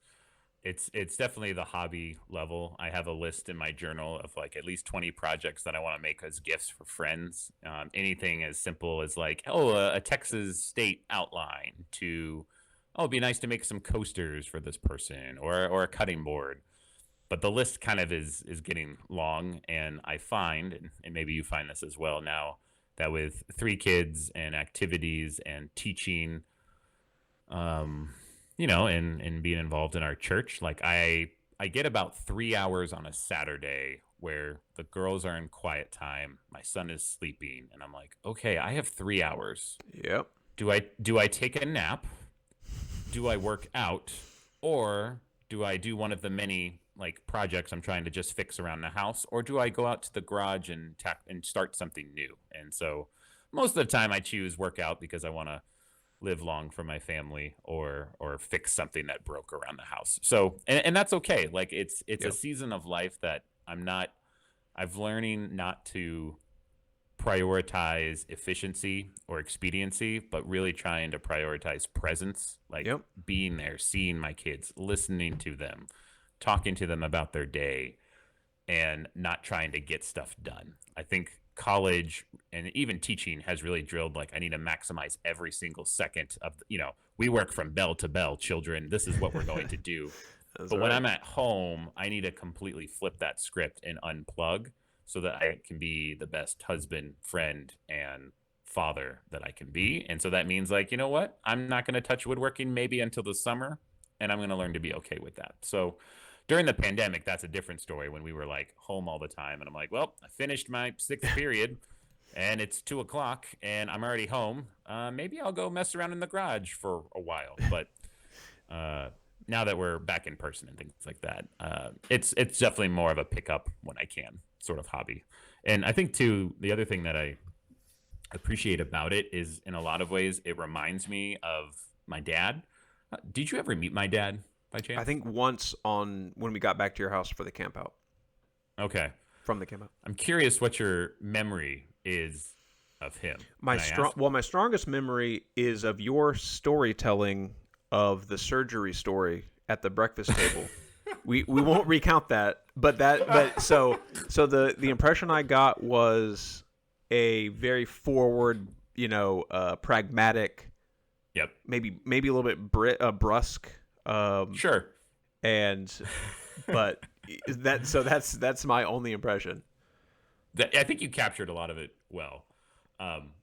It's definitely the hobby level. I have a list in my journal of like at least 20 projects that I want to make as gifts for friends. Anything as simple as like, oh, a Texas state outline to, oh, it'd be nice to make some coasters for this person or a cutting board. But the list kind of is getting long, and I find, and maybe you find this as well now, that with 3 kids and activities and teaching, um, and being involved in our church. Like I get about 3 hours on a Saturday where the girls are in quiet time, my son is sleeping, and I'm like, okay, I have 3 hours. Yep. Do I take a nap? Do I work out? Or do I do one of the many like projects I'm trying to just fix around the house? Or do I go out to the garage and start something new? And so most of the time I choose workout because I want to live long for my family or fix something that broke around the house. So and that's okay. Like it's a Yep. season of life that I've learning not to prioritize efficiency or expediency, but really trying to prioritize presence, like Yep. being there, seeing my kids, listening to them, talking to them about their day, and not trying to get stuff done. I think college and even teaching has really drilled like I need to maximize every single second of we work from bell to bell, children. This is what we're going to do. That's But when right. I'm at home, I need to completely flip that script and unplug so that I can be the best husband, friend, and father that I can be. And so that means like, you know what? I'm not going to touch woodworking maybe until the summer, and I'm going to learn to be okay with that. So during the pandemic, that's a different story when we were like home all the time. And I'm like, well, I finished my 6th period and it's 2 o'clock and I'm already home. Maybe I'll go mess around in the garage for a while. But uh, now that we're back in person and things like that, it's definitely more of a pickup when I can sort of hobby. And I think too, the other thing that I appreciate about it is in a lot of ways, it reminds me of my dad. Did you ever meet my dad by I chance? think once on when we got back to your house for the camp out Okay. from the camp out. I'm curious what your memory is of him. Can I ask? My strongest memory is of your storytelling of the surgery story at the breakfast table. We won't recount that, but the impression I got was a very forward, pragmatic, Yep. maybe a little bit brusque, um, Sure. and but that's my only impression. I think you captured a lot of it well.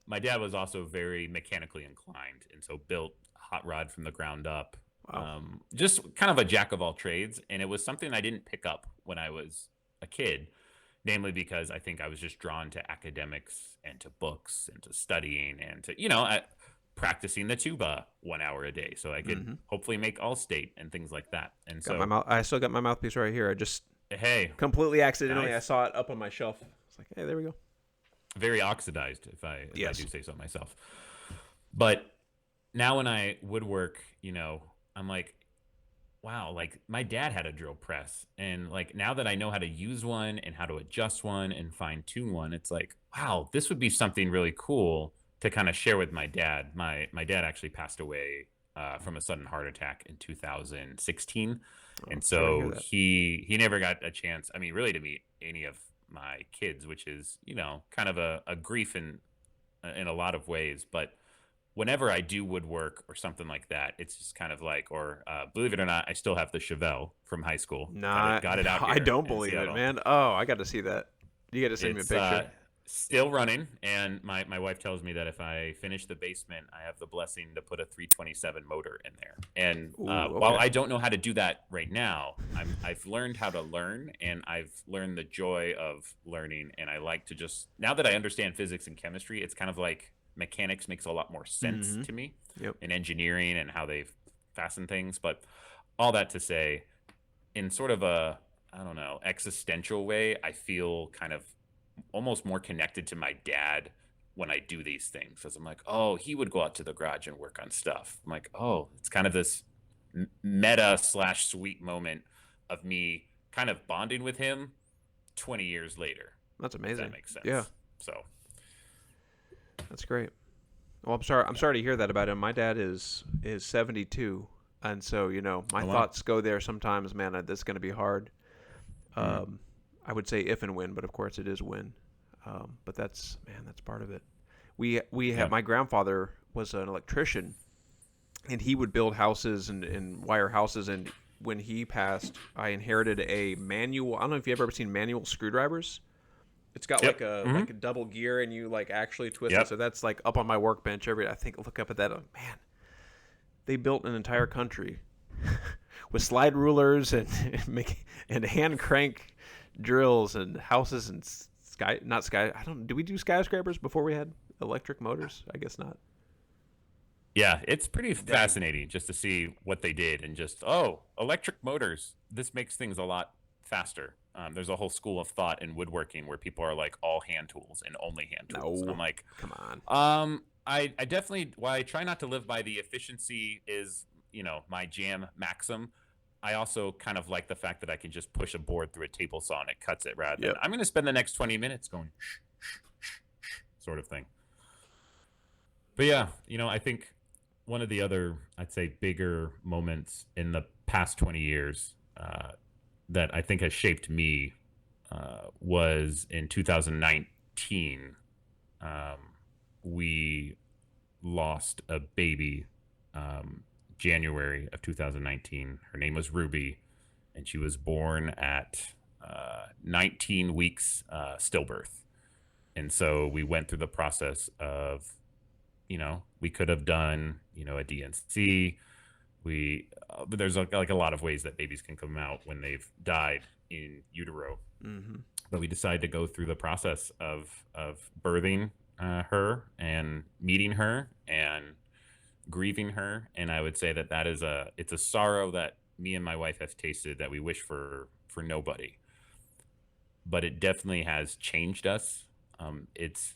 My dad was also very mechanically inclined, and so built hot rod from the ground up. Wow. Just kind of a jack of all trades, and it was something I didn't pick up when I was a kid, namely because I think I was just drawn to academics and to books and to studying and to practicing the tuba 1 hour a day, so I could Hmm. hopefully make all state and things like that. And Got my so, mouth. I still got my mouthpiece right here. I just hey, completely accidentally I nice. saw it up on my shelf. It's like, hey, there we go. Very oxidized if I Yes. do say so myself. But now when I woodwork, I'm like, wow, like my dad had a drill press, and like now that I know how to use one and how to adjust one and fine tune one, it's like, wow, this would be something really cool to kind of share with my dad. My dad actually passed away from a sudden heart attack in 2016, Oh, and sorry to hear so that. he never got a chance. I mean, really, to meet any of my kids, which is kind of a grief in a lot of ways, but whenever I do woodwork or something like that, it's just kind of like, or believe it or not, I still have the Chevelle from high school. Nah, Got it out I here don't in believe it, Seattle. man. Oh, I got to see that. You got to send me a It's picture. Still running, and my wife tells me that if I finish the basement, I have the blessing to put a 327 motor in there. And Ooh, while okay. I don't know how to do that right now, I've learned how to learn, and I've learned the joy of learning. And I like to just, now that I understand physics and chemistry, it's kind of like mechanics makes a lot more sense Mm-hmm. to me, Yep. and engineering and how they fasten things. But all that to say, in sort of a, I don't know, existential way, I feel kind of almost more connected to my dad when I do these things, because I'm like, oh, he would go out to the garage and work on stuff. I'm like, oh, it's kind of this meta slash sweet moment of me kind of bonding with him 20 years later, That's if that amazing. makes Yeah, sense. So, that's great. Well, I'm sorry. I'm sorry to hear that about him. My dad is 72, and so my oh wow. thoughts go there sometimes. Man, that's going to be hard. Mm. Um, I would say if and when, but of course it is when. But that's part of it. We had Yeah. my grandfather was an electrician, and he would build houses and wire houses. And when he passed, I inherited a manual. I don't know if you've ever seen manual screwdrivers. It's got Yep. like a double gear, and you like actually twist it. Yep. So that's like up on my workbench every. I think look up at that. Like, man, they built an entire country with slide rulers and and hand crank drills and houses and sky not sky. I don't. Do we do skyscrapers before we had electric motors? I guess not. Yeah, it's pretty Dang. fascinating just to see what they did, and just, oh, electric motors. This makes things a lot faster. There's a whole school of thought in woodworking where people are like all hand tools and only hand tools, and I'm No, like, come on. I definitely, while I try not to live by the efficiency is, my jam maxim. I also kind of like the fact that I can just push a board through a table saw and it cuts it, rather than Yep. I'm going to spend the next 20 minutes going sort of thing. But yeah, I think one of the other, I'd say, bigger moments in the past 20 years that I think has shaped me was in 2019. Um, we lost a baby, January of 2019. Her name was Ruby, and she was born at 19 weeks stillbirth. And so we went through the process of, we could have done, a DNC. But there's like a lot of ways that babies can come out when they've died in utero. Mm-hmm. But we decided to go through the process of birthing her and meeting her and grieving her. And I would say that it's a sorrow that me and my wife have tasted that we wish for nobody. But it definitely has changed us.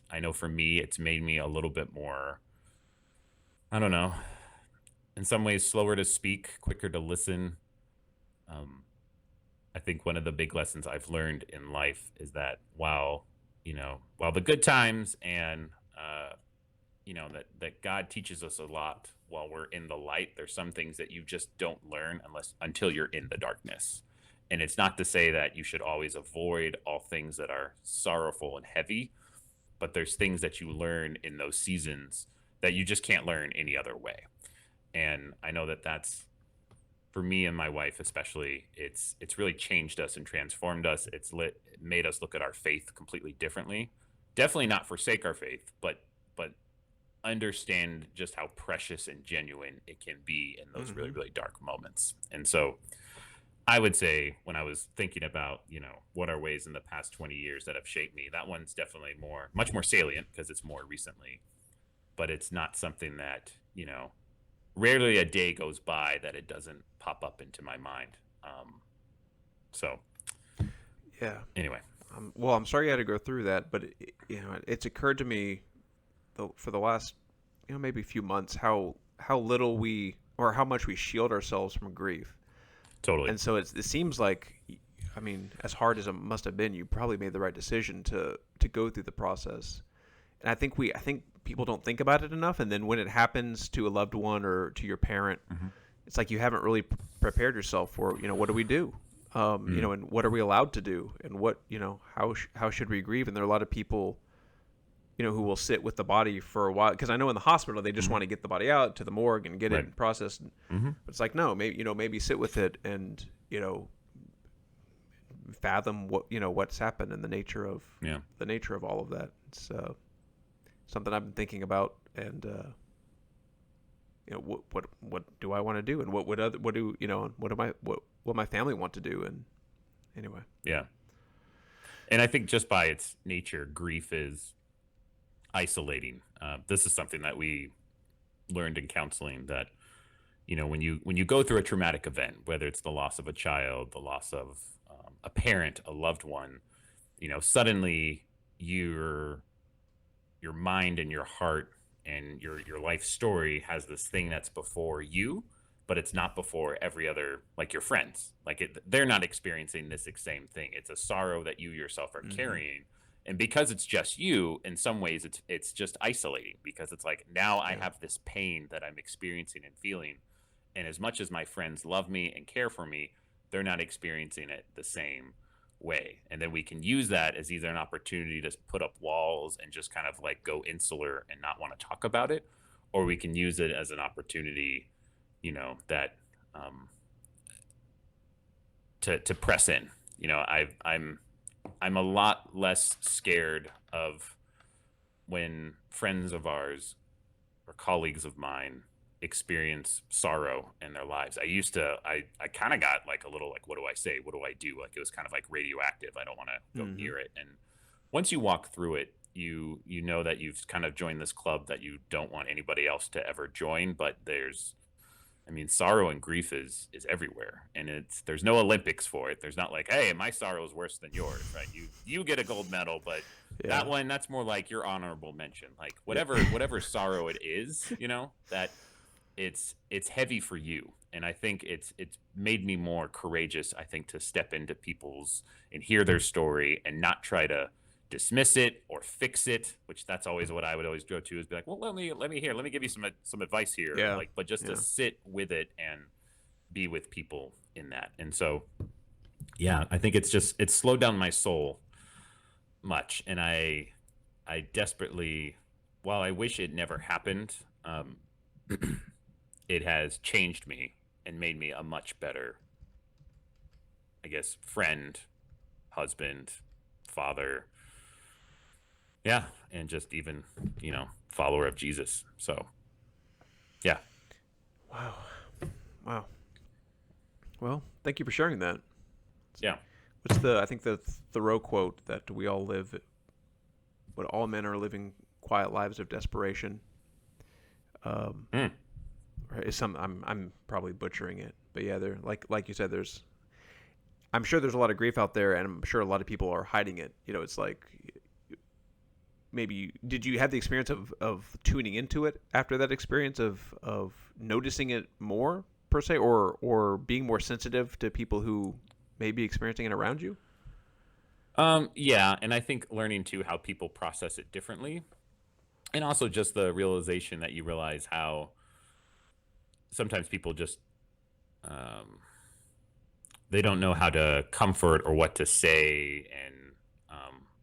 I know for me, it's made me a little bit more, I don't know, in some ways slower to speak, quicker to listen. Um, I think one of the big lessons I've learned in life is that while the good times and that God teaches us a lot while we're in the light, there's some things that you just don't learn until you're in the darkness. And it's not to say that you should always avoid all things that are sorrowful and heavy, but there's things that you learn in those seasons that you just can't learn any other way. And I know that that's, for me and my wife especially, it's really changed us and transformed us. Made us look at our faith completely differently. Definitely not forsake our faith, but understand just how precious and genuine it can be in those Mm-hmm. really, really dark moments. And so I would say, when I was thinking about, what are ways in the past 20 years that have shaped me, that one's definitely much more salient because it's more recently, but it's not something that, rarely a day goes by that it doesn't pop up into my mind. So Yeah. anyway, Well, I'm sorry you had to go through that, but it's occurred to me for the last maybe a few months how little we or how much we shield ourselves from grief. totally. And so it seems like, I mean, as hard as it must have been, you probably made the right decision to go through the process. And I think people don't think about it enough. And then when it happens to a loved one or to your parent, Mm-hmm. it's like you haven't really prepared yourself for, what do we do? Mm. And what are we allowed to do? And what, how should we grieve? And there are a lot of people, who will sit with the body for a while. Because I know in the hospital they just Mm-hmm. want to get the body out to the morgue and get it Right. processed. Mm-hmm. But it's like no, maybe maybe sit with it and fathom what's happened and Yeah. the nature of all of that. It's something I've been thinking about, and what do I want to do, and what my family want to do, and anyway. Yeah. And I think just by its nature, grief is isolating. This is something that we learned in counseling, that when you go through a traumatic event, whether it's the loss of a child, the loss of a parent, a loved one, suddenly your mind and your heart and your life story has this thing that's before you, but it's not before every other, like your friends. Like they're not experiencing this same thing. It's a sorrow that you yourself are carrying. And because it's just you, in some ways it's just isolating, because it's like, now I have this pain that I'm experiencing and feeling. And as much as my friends love me and care for me, they're not experiencing it the same way. And then we can use that as either an opportunity to put up walls and just kind of like go insular and not want to talk about it, or we can use it as an opportunity, that to press in. I'm a lot less scared of when friends of ours or colleagues of mine experience sorrow in their lives. I kind of got like a little like, what do I say? What do I do? Like it was kind of like radioactive. I don't want to go near it. And once you walk through it, you know that you've kind of joined this club that you don't want anybody else to ever join. But sorrow and grief is everywhere, and there's no Olympics for it. There's not like, hey, my sorrow is worse than yours, right? You get a gold medal, but that one, that's more like your honorable mention. Like whatever sorrow it is, that it's heavy for you. And I think it's made me more courageous, I think, to step into people's and hear their story and not try to dismiss it or fix it, which that's always what I would always go to, is be like, well, let me give you some advice here. But just to sit with it and be with people in that. And so, I think it's slowed down my soul much. And I desperately, while I wish it never happened, it has changed me and made me a much better, I guess, friend, husband, father. Yeah. And just even, follower of Jesus. So, yeah. Wow. Well, thank you for sharing that. Yeah. What's I think the Thoreau quote, that what all men are living quiet lives of desperation. Right, is I'm probably butchering it, but yeah, there, like you said, I'm sure there's a lot of grief out there, and I'm sure a lot of people are hiding it. It's like, maybe, did you have the experience of tuning into it after that experience of noticing it more per se, or being more sensitive to people who may be experiencing it around you? Yeah, and I think learning too how people process it differently, and also just the realization that you realize how sometimes people just they don't know how to comfort or what to say, and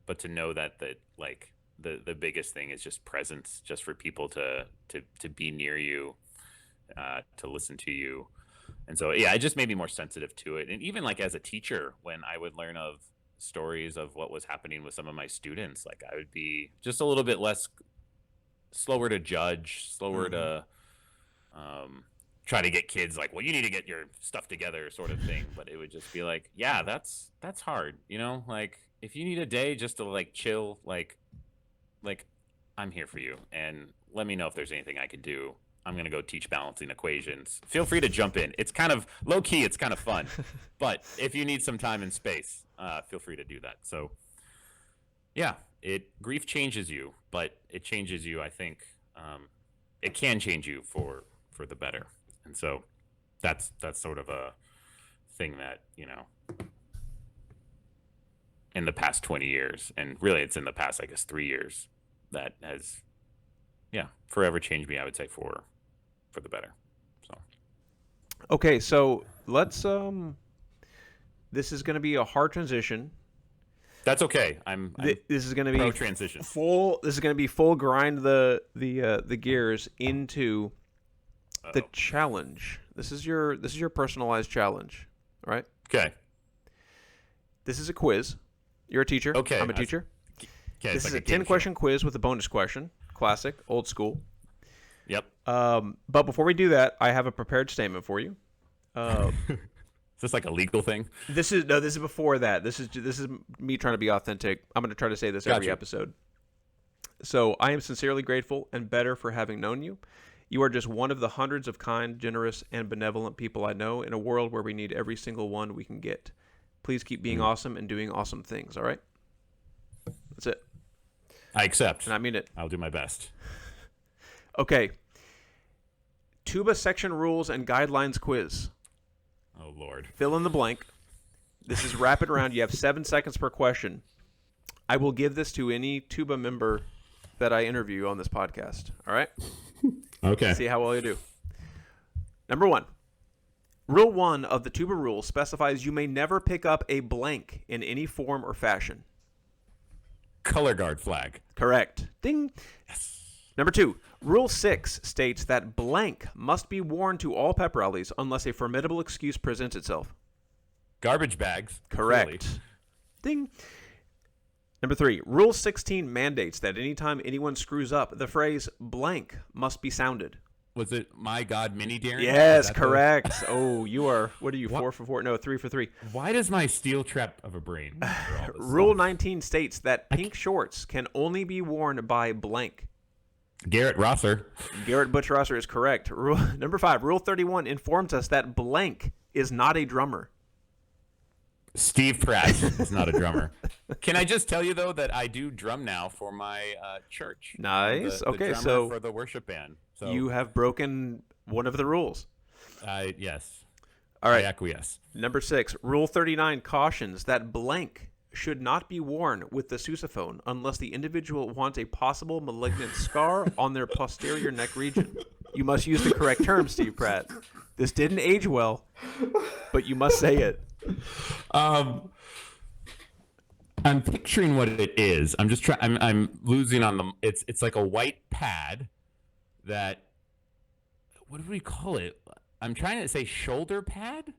but to know that like the biggest thing is just presence, just for people to be near you, to listen to you. And so, it just made me more sensitive to it. And even like as a teacher, when I would learn of stories of what was happening with some of my students, like I would be just a little bit slower to judge, slower to try to get kids like, well, you need to get your stuff together, sort of thing. But it would just be like, yeah, that's hard. Like if you need a day just to like chill, like I'm here for you, and let me know if there's anything I can do. I'm going to go teach balancing equations. Feel free to jump in. It's kind of low key. It's kind of fun. But if you need some time and space, feel free to do that. So yeah, grief changes you, but it changes you. I think it can change you for the better. And so that's sort of a thing that, in the past 20 years, and really it's in the past, I guess, 3 years, that has, forever changed me, I would say, for the better. So. Okay, so let's this is going to be a hard transition. That's okay. This is going to be pro transition. This is going to be full grind the gears into the challenge. This is your personalized challenge, right? Okay. This is a quiz. You're a teacher. Okay. I'm a teacher. Okay. This It's is like a game 10-question show. quiz with a bonus question. Classic, old school. Yep. But before we do that, I have a prepared statement for you. Is this like a legal thing? This is before that. This is me trying to be authentic. I'm going to try to say this every Gotcha. episode. So I am sincerely grateful and better for having known you. You are just one of the hundreds of kind, generous, and benevolent people I know in a world where we need every single one we can get. Please keep being awesome and doing awesome things, all right? That's it. I accept. And I mean it. I'll do my best. Okay. Tuba section rules and guidelines quiz. Oh, Lord. Fill in the blank. This is rapid round. You have 7 seconds per question. I will give this to any tuba member that I interview on this podcast. All right? Okay. See how well you do. Number 1. Rule 1 of the tuba rules specifies you may never pick up a blank in any form or fashion. Color guard flag. Correct. Ding. Number 2. Rule 6 states that blank must be worn to all pep rallies unless a formidable excuse presents itself. Garbage bags. Correct. Clearly. Ding. Number 3. Rule 16 mandates that anytime anyone screws up, the phrase blank must be sounded. Was it My God Mini Darren? Yes, correct. Oh, you are, what are you, 4 for 4? No, 3 for 3. Why does my steel trap of a brain? Rule 19 states that pink shorts can only be worn by blank. Garrett Rosser. Garrett Butch Rosser is correct. Number 5. Rule 31 informs us that blank is not a drummer. Steve Pratt is not a drummer. Can I just tell you, though, that I do drum now for my church? Nice. The Okay, drummer so for the worship band. So you have broken one of the rules. yes. All right. I acquiesce. Number 6. Rule 39 cautions that blank should not be worn with the sousaphone unless the individual wants a possible malignant scar on their posterior neck region. You must use the correct term, Steve Pratt. This didn't age well, but you must say it. I'm picturing what it is. I'm just trying. I'm losing on the. It's like a white pad that. What do we call it? I'm trying to say shoulder pad.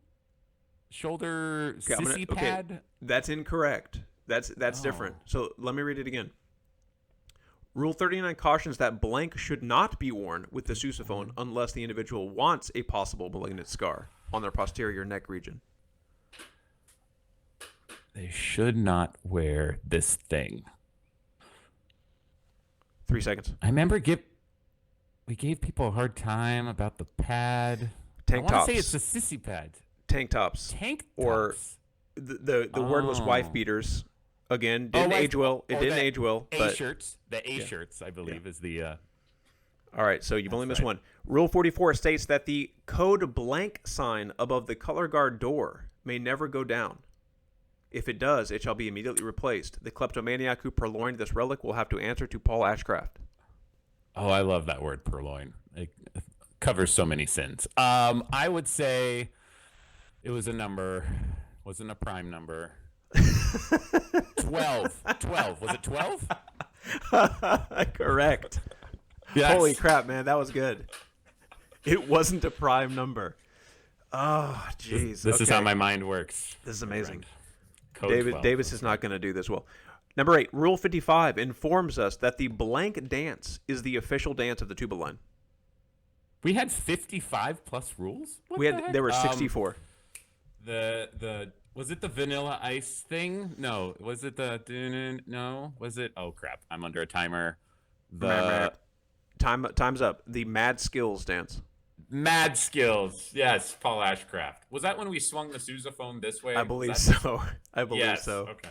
Shoulder sissy pad. Okay, that's incorrect. That's different. So let me read it again. Rule 39 cautions that blank should not be worn with the sousaphone unless the individual wants a possible malignant scar on their posterior neck region. They should not wear this thing. 3 seconds. I remember we gave people a hard time about the pad. Tank I want tops. to say it's the sissy pad. Tank tops. Tank tops. Or the word was wife beaters. Again, didn't age well. It didn't age well. A But shirts. The A shirts, I believe, is the. all right, so you've only missed right. one. Rule 44 states that the code blank sign above the color guard door may never go down. If it does, it shall be immediately replaced. The kleptomaniac who purloined this relic will have to answer to Paul Ashcraft. Oh, I love that word, purloin. It covers so many sins. I would say it was a number. Wasn't a prime number. 12. 12. Was it 12? Correct. Yes. Holy crap, man, that was good. It wasn't a prime number. Oh, jeez. This is Okay. how my mind works. This is amazing. Code 12. Davis is not going to do this well. Number 8, Rule 55 informs us that the blank dance is the official dance of the tuba line. We had 55 plus rules? What We the had heck? there were 64. The was it the Vanilla Ice thing? No. Was it the no? Was it? Oh crap! I'm under a timer. The Time's up. The Mad Skills dance. Mad Skills. Yes, Paul Ashcraft. Was that when we swung the sousaphone this way? I Was believe that- so. I believe Yes. so. Okay.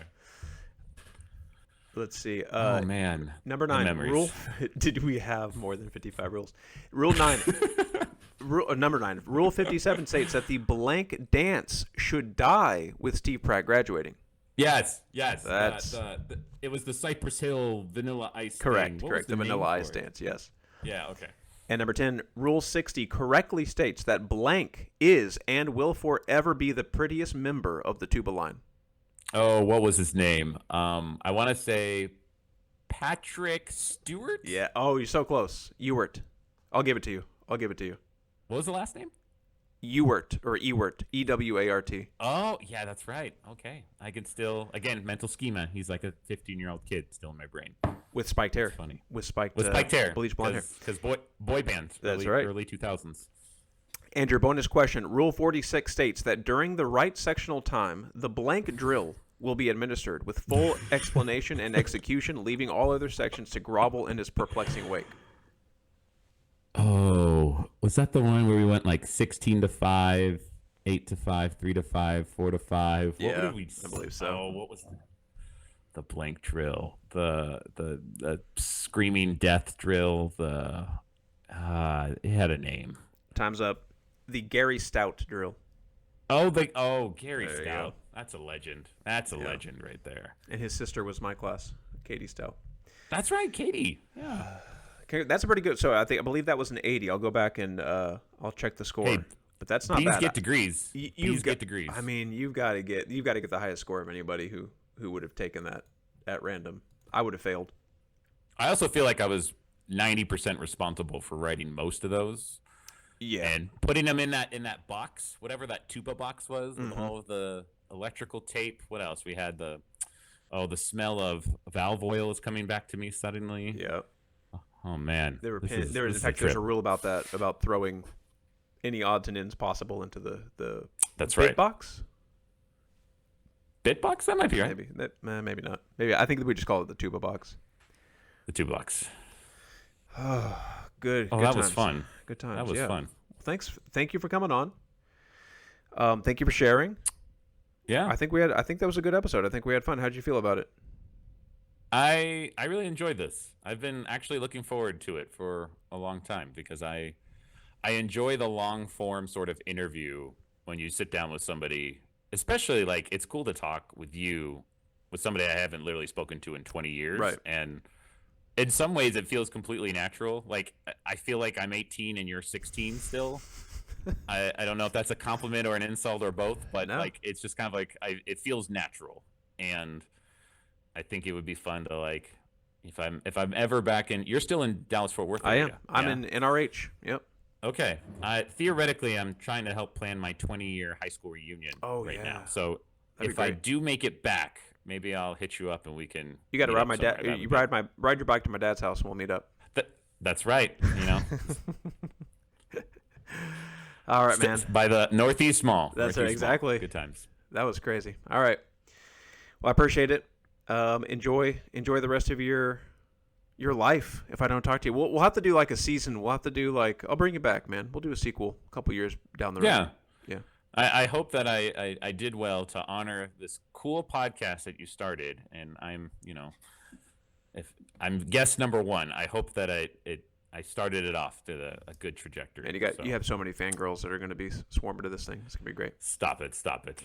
Let's see. Oh man. Number The 9. memories. Rule. Did we have more than 55 rules? Rule 9. Number 9. Rule 57 states that the blank dance should die with Steve Pratt graduating. Yes. That's- It was the Cypress Hill Vanilla Ice. Correct. Thing. What Correct. was The name Vanilla for Ice it? dance. Yes. Yeah. Okay. And number 10, Rule 60 correctly states that blank is and will forever be the prettiest member of the tuba line. Oh, what was his name? I want to say Patrick Stewart. Yeah. Oh, you're so close. Ewart. I'll give it to you. What was the last name? Ewart or Ewart, Ewart. Oh, yeah, that's right. Okay. I can still, again, mental schema. He's like a 15-year-old kid still in my brain. With spiked hair. That's funny. With spiked hair. bleach blonde hair. Because boy bands. That's right. Early 2000s. And your bonus question, Rule 46 states that during the right sectional time, the blank drill will be administered with full explanation and execution, leaving all other sections to grovel in his perplexing wake. Oh, was that the one where we went like 16 to 5, 8 to 5, 3 to 5, 4 to 5? What Yeah, did we I believe so. Oh, what was the blank drill? The screaming death drill. It had a name. Time's up. The Gary Stout drill. Oh, Gary There you Stout. go. That's a legend. That's a legend right there. And his sister was my class, Katie Stout. That's right, Katie. Yeah. Okay, that's a pretty good. So I believe that was an 80. I'll go back and I'll check the score. Hey, but that's not these bad. get degrees. These get degrees. I mean, you've got to get the highest score of anybody who would have taken that at random. I would have failed. I also feel like I was 90% responsible for writing most of those. Yeah. And putting them in that box, whatever that tuba box was, with all of the electrical tape. What else? We had the smell of valve oil is coming back to me suddenly. Yeah. Oh man. There's a rule about that, about throwing any odds and ends possible into the That's bit right. box. Bit box? That might be right. Maybe not. Maybe I think we just call it the tuba box. The tuba box. Good. Oh, good that times. was fun. Good times. That was fun. Thank you for coming on. Thank you for sharing. Yeah. I think that was a good episode. I think we had fun. How'd you feel about it? I really enjoyed this. I've been actually looking forward to it for a long time because I enjoy the long form sort of interview when you sit down with somebody, especially like it's cool to talk with somebody I haven't literally spoken to in 20 years. Right. And in some ways it feels completely natural. Like I feel like I'm 18 and you're 16 still. I don't know if that's a compliment or an insult or both, but like it's just kind of like it feels natural. And I think it would be fun to like if I'm ever back in. You're still in Dallas Fort Worth. I am. Yeah? I'm in NRH. Yep. Okay. Theoretically, I'm trying to help plan my 20-year high school reunion now. So if I do make it back, maybe I'll hit you up and we can. You got to ride my dad. You ride your bike to my dad's house and we'll meet up. That's right. You know. All right, man. By the Northeast Mall. That's right. Exactly. Good times. That was crazy. All right. Well, I appreciate it. Enjoy the rest of your life. If I don't talk to you, we'll have to do like a season. We'll have to do like I'll bring you back, man. We'll do a sequel a couple years down the road. Yeah. Yeah. I hope that I did well to honor this cool podcast that you started, and I'm if I'm guest number 1, I hope that I started it off to a good trajectory. And you have so many fangirls that are going to be swarming to this thing. It's going to be great. Stop it.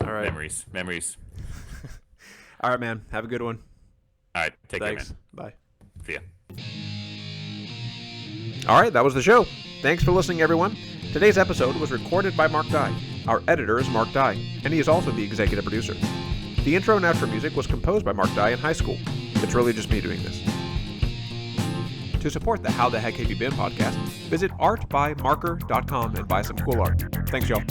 All right. Memories. All right, man. Have a good one. All right. Take Thanks. care, man. Bye. See ya. All right, that was the show. Thanks for listening, everyone. Today's episode was recorded by Mark Dye. Our editor is Mark Dye, and he is also the executive producer. The intro and outro music was composed by Mark Dye in high school. It's really just me doing this. To support the How the Heck Have You Been podcast, visit artbymarker.com and buy some cool art. Thanks, y'all.